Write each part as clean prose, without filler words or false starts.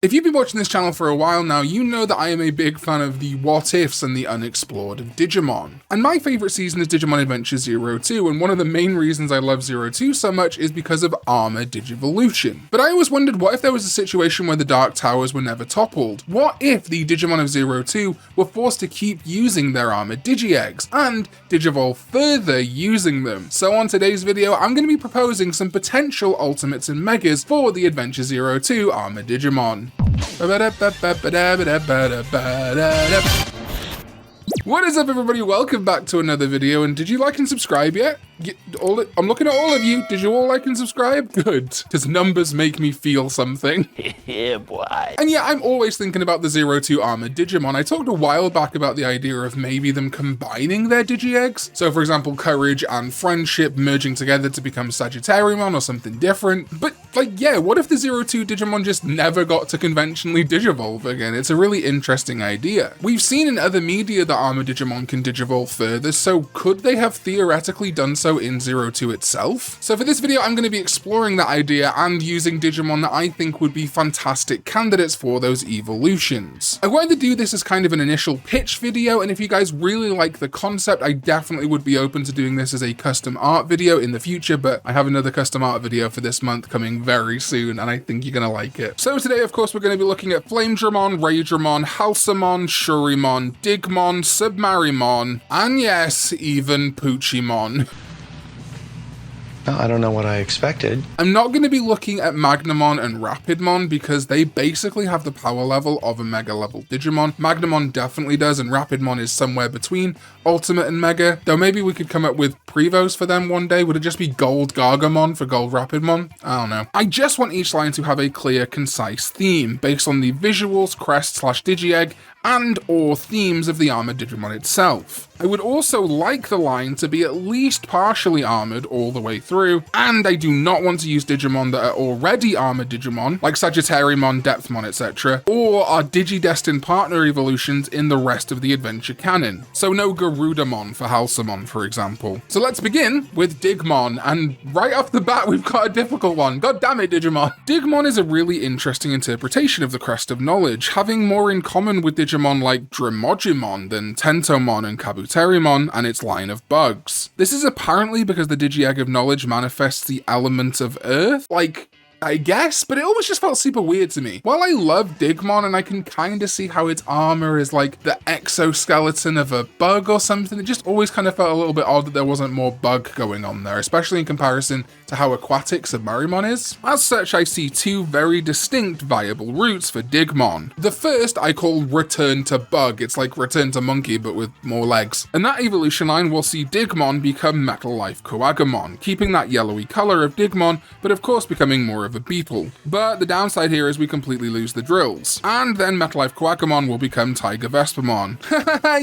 If you've been watching this channel for a while now, you know that I am a big fan of the what-ifs and the unexplored of Digimon. And my favourite season is Digimon Adventure 02, and one of the main reasons I love 02 so much is because of Armor Digivolution. But I always wondered, what if there was a situation where the Dark Towers were never toppled? What if the Digimon of 02 were forced to keep using their Armor Digi-Eggs, and Digivolve further using them? So on today's video, I'm going to be proposing some potential Ultimates and Megas for the Adventure 02 Armor Digimon. What is up, everybody? Welcome back to another video, and did you like and subscribe yet? I'm looking at all of you. Did you all like and subscribe? Good, because numbers make me feel something. Yeah, boy. And yeah, I'm always thinking about the 02 Armor Digimon. I talked a while back about the idea of maybe them combining their Digi-Eggs. So for example, Courage and Friendship merging together to become Sagittarymon or something different. But like, yeah, what if the 02 Digimon just never got to conventionally Digivolve again? It's a really interesting idea. We've seen in other media that Armor Digimon can Digivolve further, so could they have theoretically done so in 02 itself? So for this video, I'm going to be exploring that idea and using Digimon that I think would be fantastic candidates for those evolutions. I wanted to do this as kind of an initial pitch video, and if you guys really like the concept, I definitely would be open to doing this as a custom art video in the future, but I have another custom art video for this month coming very soon, and I think you're going to like it. So today, of course, we're going to be looking at Flamedramon, Raidramon, Halsemon, Shurimon, Digmon, Submarimon, and yes, even Pucchiemon. I don't know what I expected. I'm not going to be looking at Magnamon and Rapidmon because they basically have the power level of a Mega level Digimon. Magnamon definitely does, and Rapidmon is somewhere between Ultimate and Mega, though maybe we could come up with Prevos for them one day. Would it just be Gold Gargamon for Gold Rapidmon? I don't know. I just want each line to have a clear, concise theme based on the visuals, crest / Digi-Egg, and or themes of the Armor Digimon itself. I would also like the line to be at least partially armored all the way through, and I do not want to use Digimon that are already Armored Digimon, like Sagittarymon, Depthmon, etc., or are Digi-destined partner evolutions in the rest of the adventure canon. So no Garudamon for Halsemon, for example. So let's begin with Digmon, and right off the bat we've got a difficult one. God damn it, Digimon! Digmon is a really interesting interpretation of the Crest of Knowledge, having more in common with Digimon like Dremogimon than Tentomon and Kabuterimon and its line of bugs. This is apparently because the Digi-Egg of Knowledge manifests the element of Earth, like, I guess, but it always just felt super weird to me. While I love Digmon and I can kind of see how its armor is like the exoskeleton of a bug or something, it just always kind of felt a little bit odd that there wasn't more bug going on there, especially in comparison to how aquatic Submarimon is. As such, I see two very distinct viable routes for Digmon. The first I call Return to Bug. It's like Return to Monkey, but with more legs. And that evolution line will see Digmon become Metal Life Coagamon, keeping that yellowy color of Digmon, but of course becoming more of a beetle. But the downside here is we completely lose the drills. And then Metal Life Coagamon will become Tiger Vespamon.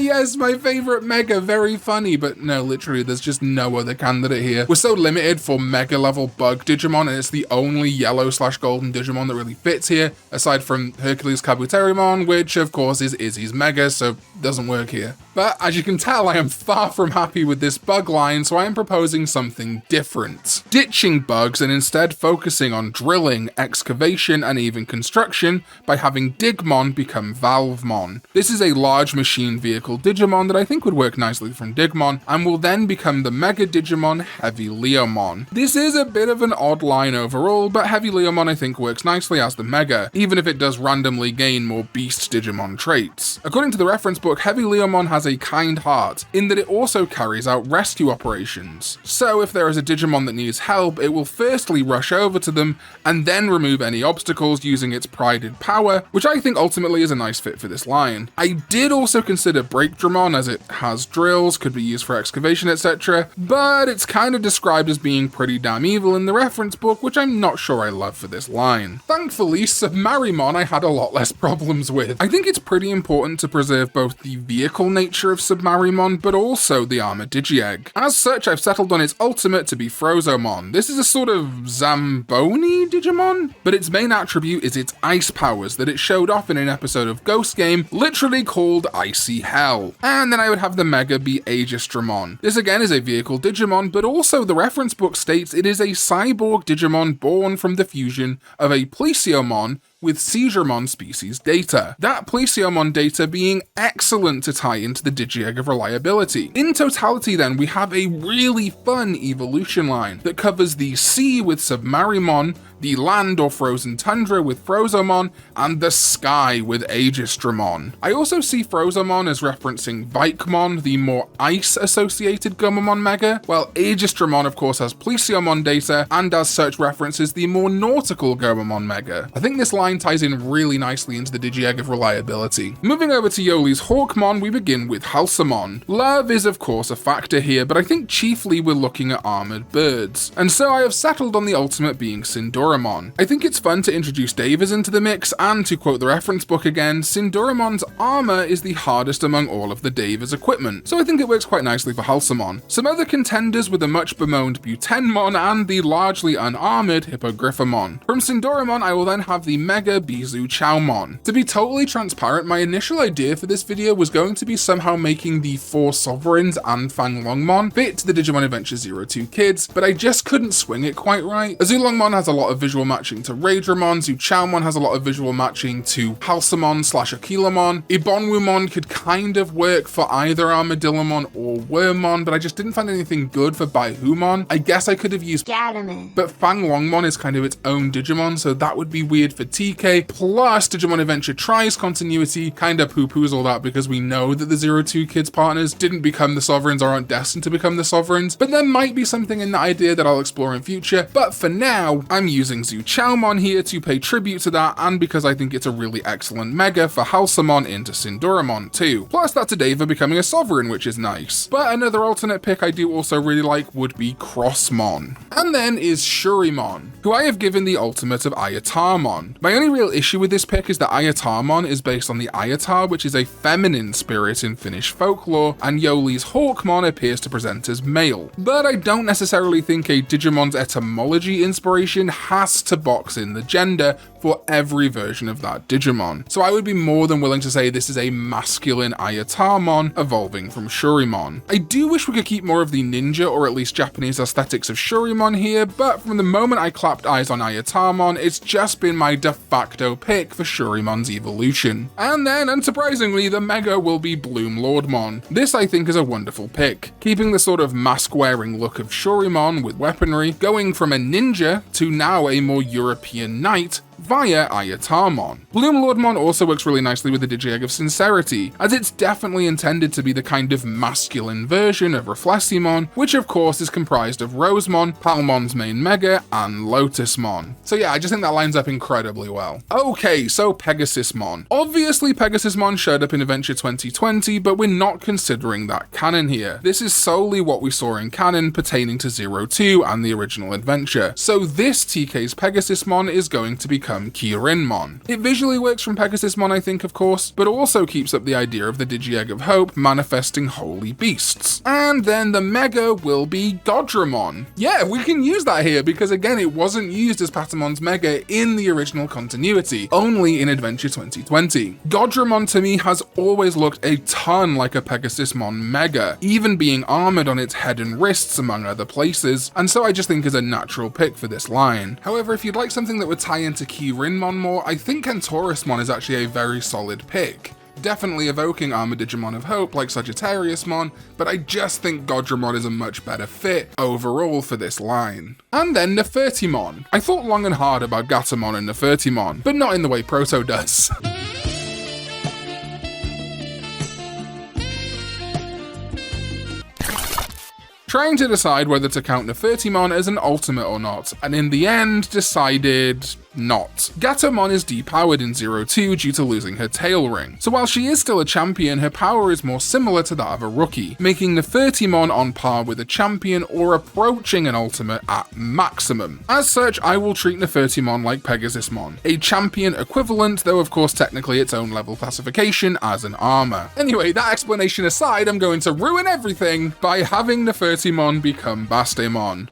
Yes, my favorite Mega, very funny, but no, literally there's just no other candidate here. We're so limited for Mega level bug Digimon, and it's the only yellow / golden Digimon that really fits here, aside from Hercules Kabuterimon, which of course is Izzy's Mega, so doesn't work here. But as you can tell, I am far from happy with this bug line, so I am proposing something different. Ditching bugs and instead focusing on drilling, excavation, and even construction by having Digmon become Valvemon. This is a large machine vehicle Digimon that I think would work nicely from Digmon, and will then become the Mega Digimon Heavy Leomon. This is a bit of an odd line overall, but Heavy Leomon I think works nicely as the Mega, even if it does randomly gain more Beast Digimon traits. According to the reference book, Heavy Leomon has a kind heart, in that it also carries out rescue operations. So if there is a Digimon that needs help, it will firstly rush over to them, and then remove any obstacles using its prided power, which I think ultimately is a nice fit for this line. I did also consider Breakdramon, as it has drills, could be used for excavation, etc., but it's kind of described as being pretty damn evil in the reference book, which I'm not sure I love for this line. Thankfully, Submarimon I had a lot less problems with. I think it's pretty important to preserve both the vehicle nature of Submarimon, but also the Armor Digi-Egg. As such, I've settled on its ultimate to be Frozomon. This is a sort of Zamboni Digimon, but its main attribute is its ice powers that it showed off in an episode of Ghost Game, literally called Icy Hell. And then I would have the Mega be Aegistramon. This again is a vehicle Digimon, but also the reference book states it is a cyborg Digimon born from the fusion of a Plesiomon with Shurimon species data. That Pucchiemon data being excellent to tie into the Digi-Egg of reliability. In totality then, we have a really fun evolution line that covers the sea with Submarimon, the land or frozen tundra with Frozomon, and the sky with Aegistramon. I also see Frozomon as referencing Vikemon, the more ice-associated Gomamon Mega, while Aegistramon of course has Pucchiemon data, and as such references the more nautical Gomamon Mega. I think this line ties in really nicely into the Digi-Egg of reliability. Moving over to Yoli's Hawkmon, we begin with Halsemon. Love is of course a factor here, but I think chiefly we're looking at armored birds, and so I have settled on the ultimate being Sindoramon. I think it's fun to introduce Davas into the mix, and to quote the reference book again, Sinduramon's armor is the hardest among all of the Davas equipment, so I think it works quite nicely for Halsemon. Some other contenders were the much bemoaned Butenmon and the largely unarmored Hippogriffamon. From Sindoramon, I will then have the Mega Bizu Chowmon. To be totally transparent, my initial idea for this video was going to be somehow making the 4 Sovereigns and Fanglongmon fit the Digimon Adventure 02 kids, but I just couldn't swing it quite right. Azulongmon has a lot of visual matching to Raidramon, Zuchaomon has a lot of visual matching to Halsemon/Aquilamon, Ibonwumon could kind of work for either Armadillomon or Wormmon, but I just didn't find anything good for Baihumon. I guess I could have used Gadaman, but Fanglongmon is kind of its own Digimon, so that would be weird for TK, plus Digimon Adventure tries continuity, kind of poo-poos all that because we know that the 02 kids partners didn't become the Sovereigns or aren't destined to become the Sovereigns, but there might be something in that idea that I'll explore in future, but for now, I'm using Zuchaomon here to pay tribute to that, and because I think it's a really excellent Mega for Halsemon into Sindoramon too. Plus that's a Deva becoming a Sovereign, which is nice. But another alternate pick I do also really like would be Crossmon. And then is Shurimon, who I have given the ultimate of Ayatarmon. My only real issue with this pick is that Ayatarmon is based on the Ayatar, which is a feminine spirit in Finnish folklore, and Yoli's Hawkmon appears to present as male. But I don't necessarily think a Digimon's etymology inspiration has to box in the gender for every version of that Digimon. So I would be more than willing to say this is a masculine Ayatarmon evolving from Shurimon. I do wish we could keep more of the ninja or at least Japanese aesthetics of Shurimon here, but from the moment I clapped eyes on Ayatarmon, it's just been my de facto pick for Shurimon's evolution. And then, unsurprisingly, the Mega will be Bloom Lordmon. This I think is a wonderful pick, keeping the sort of mask-wearing look of Shurimon with weaponry, going from a ninja to now a more European knight, via Ayatarmon. Bloom Lordmon also works really nicely with the Digi-Egg of Sincerity, as it's definitely intended to be the kind of masculine version of Refleximon, which of course is comprised of Rosemon, Palmon's main Mega, and Lotusmon. So yeah, I just think that lines up incredibly well. Okay, so Pegasusmon. Obviously Pegasusmon showed up in Adventure 2020, but we're not considering that canon here. This is solely what we saw in canon pertaining to 02 and the original adventure. So this TK's Pegasusmon is going to become Kirinmon. It visually works from Pegasusmon, I think, of course, but also keeps up the idea of the Digi-Egg of Hope manifesting holy beasts. And then the Mega will be Godramon. Yeah, we can use that here because again, it wasn't used as Patamon's Mega in the original continuity, only in Adventure 2020. Godramon to me has always looked a ton like a Pegasusmon Mega, even being armored on its head and wrists among other places, and so I just think is a natural pick for this line. However, if you'd like something that would tie into Kirinmon more, I think Kentaurousmon is actually a very solid pick. Definitely evoking Armor Digimon of Hope like Sagittariusmon, but I just think Godramon is a much better fit overall for this line. And then Nefertimon. I thought long and hard about Gatomon and Nefertimon, but not in the way Proto does. Trying to decide whether to count Nefertimon as an ultimate or not, and in the end decided not. Gatomon is depowered in 02 due to losing her tail ring, so while she is still a champion, her power is more similar to that of a rookie, making Nefertimon on par with a champion or approaching an ultimate at maximum. As such, I will treat Nefertimon like Pegasusmon, a champion equivalent, though of course technically its own level classification as an armor. Anyway, that explanation aside, I'm going to ruin everything by having Nefertimon become Bastemon.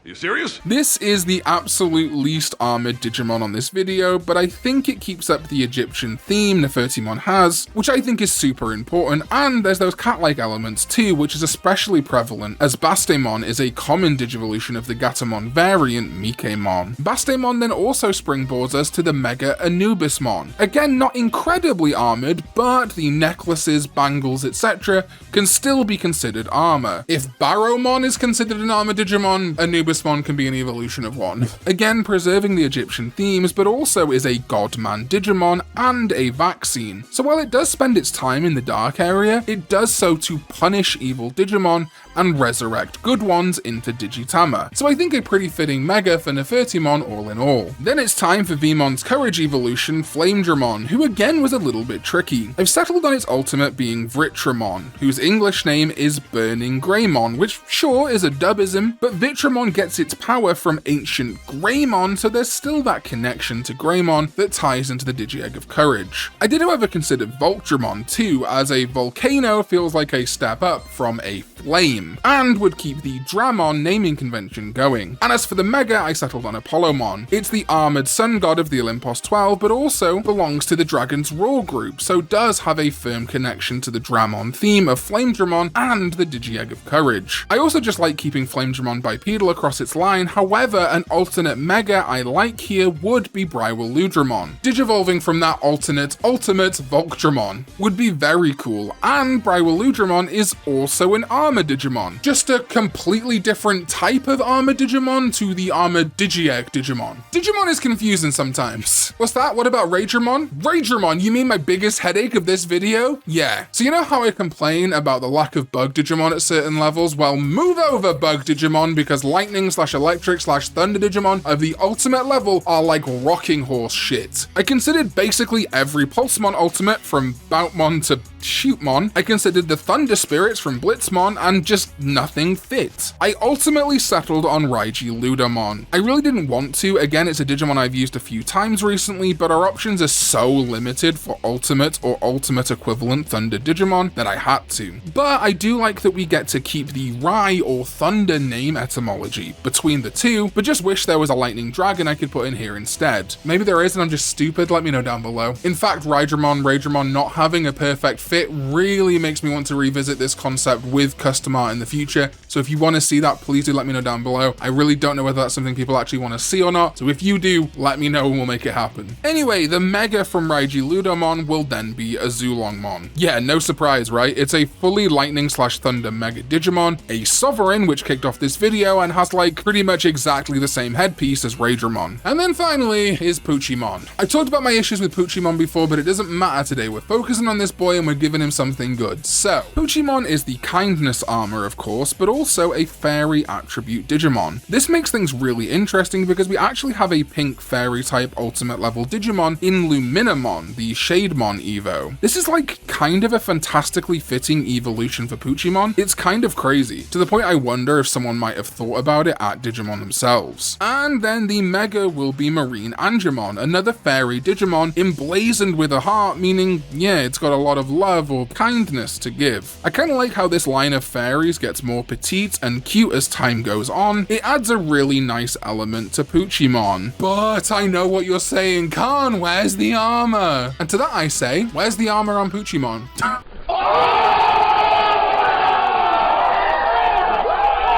Are you serious? This is the absolute least armored Digimon on this video, but I think it keeps up the Egyptian theme Nefertimon has, which I think is super important, and there's those cat-like elements too, which is especially prevalent, as Bastemon is a common Digivolution of the Gatomon variant Mikemon. Bastemon then also springboards us to the Mega Anubismon. Again, not incredibly armored, but the necklaces, bangles, etc. can still be considered armor. If Barrowmon is considered an armored Digimon, Anubismon can be an evolution of one. Again, preserving the Egyptian themes, but also is a Godman Digimon and a vaccine. So while it does spend its time in the dark area, it does so to punish evil Digimon and resurrect good ones into Digitama. So I think a pretty fitting mega for Nefertimon all in all. Then it's time for Vemon's courage evolution, Flamedramon, who again was a little bit tricky. I've settled on its ultimate being Vitramon, whose English name is Burning Greymon, which sure is a dubism, but Vitramon gets its power from ancient Greymon, so there's still that connection to Greymon that ties into the Digi-Egg of Courage. I did however consider Voltramon too, as a volcano feels like a step up from a flame, and would keep the Dramon naming convention going. And as for the Mega, I settled on Apollomon. It's the armored sun god of the Olympos 12, but also belongs to the Dragon's Roar group, so does have a firm connection to the Dramon theme of Flamedramon and the Digi-Egg of Courage. I also just like keeping Flamedramon bipedal across its line, however, an alternate Mega I like here would be Brywiludramon. Digivolving from that ultimate Voltramon would be very cool, and Brywiludramon is also an Armor Digimon. Just a completely different type of Armor Digimon to the Armored Digi-Egg Digimon. Digimon is confusing sometimes. What's that? What about Raidramon? Raidramon, you mean my biggest headache of this video? Yeah. So you know how I complain about the lack of bug Digimon at certain levels? Well, move over bug Digimon, because lightning/electric/thunder Digimon of the ultimate level are like rocking horse shit. I considered basically every Pulsemon ultimate from Boutmon to Shootmon. I considered the Thunder Spirits from Blitzmon, and just nothing fit. I ultimately settled on Raidramon. I really didn't want to. Again, it's a Digimon I've used a few times recently, but our options are so limited for ultimate or ultimate equivalent Thunder Digimon that I had to. But I do like that we get to keep the Rai or Thunder name etymology between the two, but just wish there was a Lightning Dragon I could put in here instead. Maybe there is and I'm just stupid, let me know down below. In fact, Raidramon not having a perfect fit really makes me want to revisit this concept with custom art in the future, so if you want to see that, please do let me know down below. I really don't know whether that's something people actually want to see or not, so if you do, let me know and we'll make it happen. Anyway, the Mega from Raidramon will then be a Zulongmon. Yeah, no surprise, right? It's a fully Lightning/Thunder Mega Digimon, a Sovereign, which kicked off this video and has like pretty much exactly the same headpiece as Raidramon. And then finally is Pucchiemon. I talked about my issues with Pucchiemon before, but it doesn't matter today. We're focusing on this boy and we're giving him something good. So, Pucchiemon is the kindness armor, of course, but also a fairy attribute Digimon. This makes things really interesting because we actually have a pink fairy type ultimate level Digimon in Luminamon, the Shademon Evo. This is like kind of a fantastically fitting evolution for Pucchiemon. It's kind of crazy, to the point I wonder if someone might have thought about it at Digimon themselves. And then the Mega will be Marine Angemon, another fairy Digimon emblazoned with a heart, meaning, yeah, it's got a lot of love or kindness to give. I kind of like how this line of fairies gets more petite and cute as time goes on. It adds a really nice element to Pucchiemon. But I know what you're saying, Karn, where's the armor? And to that I say, where's the armor on Pucchiemon?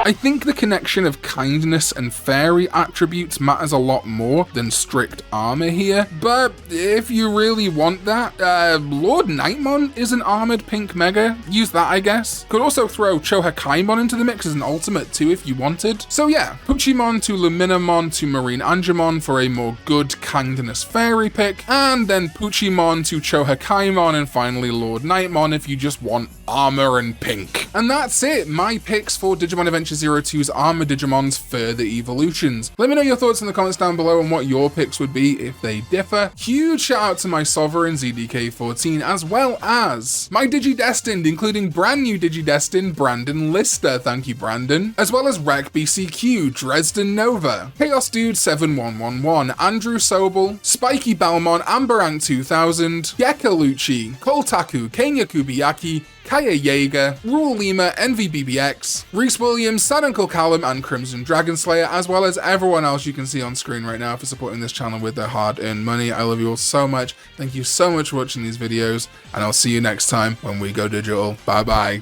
I think the connection of kindness and fairy attributes matters a lot more than strict armor here, but if you really want that, Lord Nightmon is an armored pink mega. Use that, I guess. Could also throw Chohakaimon into the mix as an ultimate too if you wanted. So yeah, Pucchiemon to Luminamon to Marine Angemon for a more good kindness fairy pick, and then Pucchiemon to Chohakaimon, and finally Lord Nightmon if you just want armor and pink. And that's it, my picks for Digimon Adventure 02's Armor Digimon's further evolutions. Let me know your thoughts in the comments down below on what your picks would be if they differ. Huge shout out to my Sovereign ZDK14, as well as my Digidestined, including brand new Digidestined Brandon Lister, thank you Brandon, as well as Rec BCQ, Dresden Nova, Chaos Dude 7111, Andrew Sobel, Spiky Balmon, Amberang 2000, Yekaluchi, Koltaku, Kenya Kubiyaki, Kaya Yeager, Rule Lima, NVBBX, Reese Williams, Sad Uncle Callum, and Crimson Dragon Slayer, as well as everyone else you can see on screen right now for supporting this channel with their hard-earned money. I love you all so much. Thank you so much for watching these videos, and I'll see you next time when we go digital. Bye bye.